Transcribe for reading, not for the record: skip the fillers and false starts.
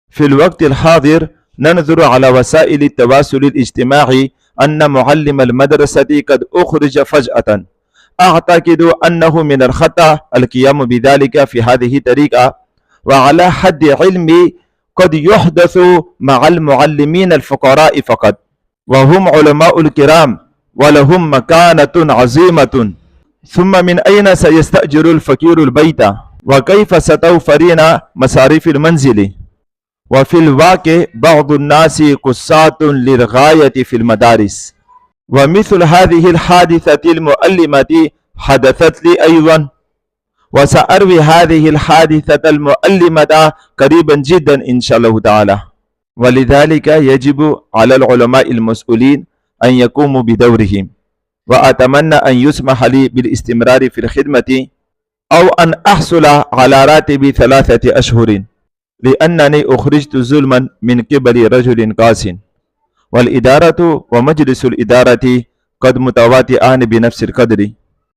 في الوقت الحاضر ننظر على وسائل التواصل الاجتماعي أن معلم المدرسة قد أخرج فجأة. أعتقد أنه من الخطأ القيام بذلك في هذه الطريقة، وعلى حد علمي قد يحدث مع المعلمين الفقراء فقط، وهم علماء الكرام ولهم مكانة عظيمة. ثم من أين سيستأجر الفقير البيت؟ وكيف ستوفرين مصاريف المنزل؟ وفي الواقع بعض الناس قصات للغاية في المدارس، ومثل هذه الحادثة المؤلمة حدثت لي أيضا، وسأروي هذه الحادثة المؤلمة قريبا جدا إن شاء الله تعالى. ولذلك يجب على العلماء المسؤولين أن يقوموا بدورهم، وأتمنى أن يسمح لي بالاستمرار في الخدمة أو أن أحصل على راتب 3 أشهر، لأنني أخرجت ظلما من قبل رجل قاس، والإدارة ومجلس الإدارة قد متواطئان بنفس القدر.